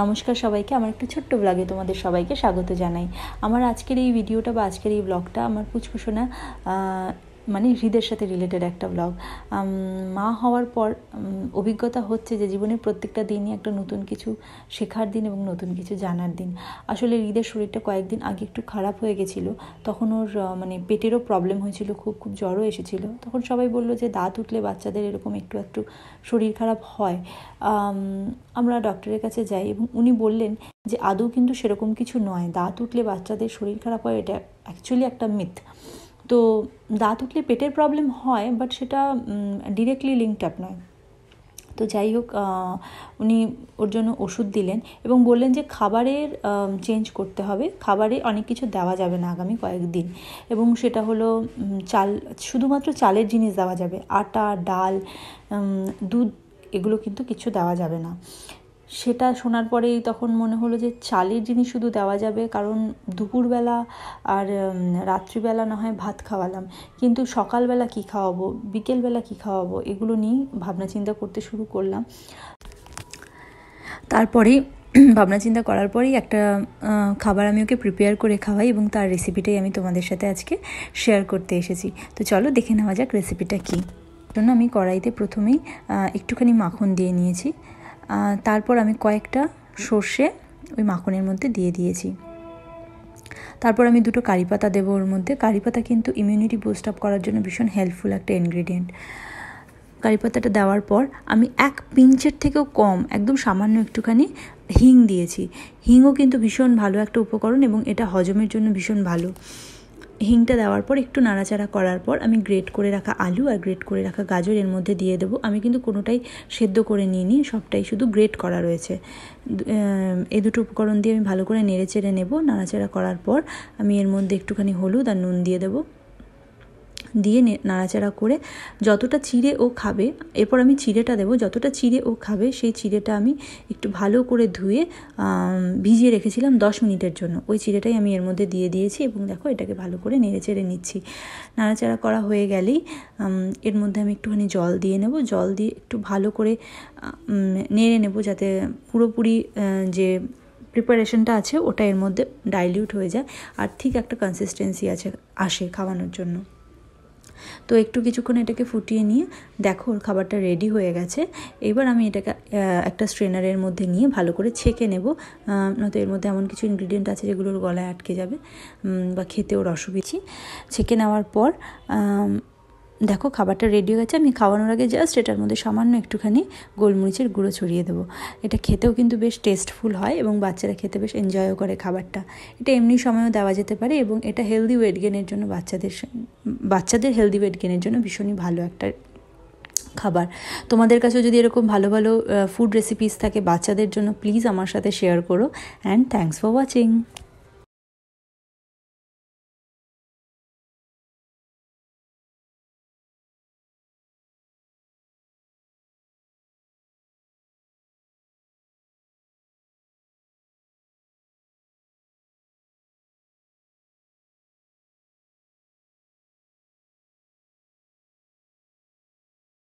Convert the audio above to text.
নমস্কার সবাইকে, আমার একটা ছোট্ট ব্লগে তোমাদের সবাইকে স্বাগত জানাই। আমার আজকের এই ভিডিওটা বা আজকের এই ব্লগটা আমার পুচকুসোনা মানে হৃদের সাথে রিলেটেড একটা ব্লগ। মা হওয়ার পর অভিজ্ঞতা হচ্ছে যে জীবনের প্রত্যেকটা দিনই একটা নতুন কিছু শেখার দিন এবং নতুন কিছু জানার দিন। আসলে হৃদের শরীরটা কয়েকদিন আগে একটু খারাপ হয়ে গেছিলো, তখন ওর মানে পেটেরও প্রবলেম হয়েছিল, খুব জ্বরও এসেছিল। তখন সবাই বললো যে দাঁত উঠলে বাচ্চাদের এরকম একটু শরীর খারাপ হয়। আমরা ডক্টরের কাছে যাই এবং উনি বললেন যে আদৌ কিন্তু সেরকম কিছু নয়, দাঁত উঠলে বাচ্চাদের শরীর খারাপ হয় এটা অ্যাকচুয়ালি একটা মিথ। তো দাঁত উঠলে পেটের প্রবলেম হয়, বাট সেটা ডিরেক্টলি লিঙ্কড আপ নয়। তো যাই হোক, উনি ওর জন্য ওষুধ দিলেন এবং বললেন যে খাবারের চেঞ্জ করতে হবে, খাবারে অনেক কিছু দেওয়া যাবে না আগামী কয়েকদিন। এবং সেটা হলো চাল, শুধুমাত্র চালের জিনিস দেওয়া যাবে, আটা, ডাল, দুধ এগুলো কিন্তু কিছু দেওয়া যাবে না। সেটা শোনার পরেই তখন মনে হলো যে চালের জিনিস শুধু দেওয়া যাবে, কারণ দুপুরবেলা আর রাত্রিবেলা না হয় ভাত খাওয়ালাম, কিন্তু সকালবেলা কী খাওয়াবো, বিকেলবেলা কী খাওয়াবো, এগুলো নিয়েই ভাবনা চিন্তা করতে শুরু করলাম। তারপরেই ভাবনা চিন্তা করার পরেই একটা খাবার আমি ওকে প্রিপেয়ার করে খাওয়াই এবং তার রেসিপিটাই আমি তোমাদের সাথে আজকে শেয়ার করতে এসেছি। তো চলো দেখে নেওয়া যাক রেসিপিটা কী। জন্য আমি কড়াইতে প্রথমেই একটুখানি মাখন দিয়ে নিয়েছি, তারপর আমি কয়েকটা সর্ষে ওই মাখনের মধ্যে দিয়ে দিয়েছি। তারপর আমি দুটো কারি পাতা দেবো ওর মধ্যে। কারি পাতা কিন্তু ইমিউনিটি বুস্ট আপ করার জন্য ভীষণ হেল্পফুল একটা ইনগ্রিডিয়েন্ট। কারি পাতাটা দেওয়ার পর আমি এক পিঞ্চের থেকেও কম, একদম সামান্য একটুখানি হিং দিয়েছি। হিংও কিন্তু ভীষণ ভালো একটা উপকরণ এবং এটা হজমের জন্য ভীষণ ভালো। হিংটা দেওয়ার পর একটু নাড়াচাড়া করার পর আমি গ্রেট করে রাখা আলু আর গ্রেট করে রাখা গাজর এর মধ্যে দিয়ে দেবো। আমি কিন্তু কোনোটাই সেদ্ধ করে নিইনি, সবটাই শুধু গ্রেট করা রয়েছে। এই দুটো উপকরণ দিয়ে আমি ভালো করে নেড়ে চেড়ে নেব। নাড়াচাড়া করার পর আমি এর মধ্যে একটুখানি হলুদ আর নুন দিয়ে দেবো, দিয়ে নাড়াচাড়া করে যতটা চিড়ে ও খাবে, এরপর আমি চিড়েটা দেবো, যতটা চিড়ে ও খাবে সেই চিড়েটা আমি একটু ভালো করে ধুয়ে ভিজিয়ে রেখেছিলাম 10 মিনিটের জন্য। ওই চিড়েটাই আমি এর মধ্যে দিয়ে দিয়েছি এবং দেখো এটাকে ভালো করে নেড়ে চেড়ে নিচ্ছি। নাড়াচাড়া করা হয়ে গেলেই এর মধ্যে আমি একটুখানি জল দিয়ে নেব। জল দিয়ে একটু ভালো করে নেড়ে নেব যাতে পুরোপুরি যে প্রিপারেশনটা আছে ওটা এর মধ্যে ডাইলিউট হয়ে যায় আর ঠিক একটা কনসিস্টেন্সি আসে খাওয়ানোর জন্য। তো একটু কিছুক্ষণ এটাকে ফুটিয়ে নিয়ে দেখো ওর খাবারটা রেডি হয়ে গেছে। এবার আমি এটাকে একটা স্ট্রেনারের মধ্যে নিয়ে ভালো করে ছেঁকে নেব, নয়তো এর মধ্যে এমন কিছু ইনগ্রিডিয়েন্ট আছে যেগুলোর গলায় আটকে যাবে বা খেতে ওর অসুবিধা। ছেঁকে নেওয়ার পর দেখো খাবারটা রেডি হয়ে গেছে। আমি খাওয়ানোর আগে জাস্ট এটার মধ্যে সামান্য একটুখানি গোলমরিচের গুঁড়ো ছড়িয়ে দেবো। এটা খেতেও কিন্তু বেশ টেস্টফুল হয় এবং বাচ্চারা খেতে বেশ এনজয়ও করে খাবারটা। এটা এমনি সময়ও দেওয়া যেতে পারে এবং এটা হেলদি ওয়েট গেনের জন্য বাচ্চাদের হেলদি ওয়েট গেনের জন্য ভীষণই ভালো একটা খাবার। তোমাদের কাছেও যদি এরকম ভালো ভালো ফুড রেসিপিস থাকে বাচ্চাদের জন্য, প্লিজ আমার সাথে শেয়ার করো। And thanks for watching.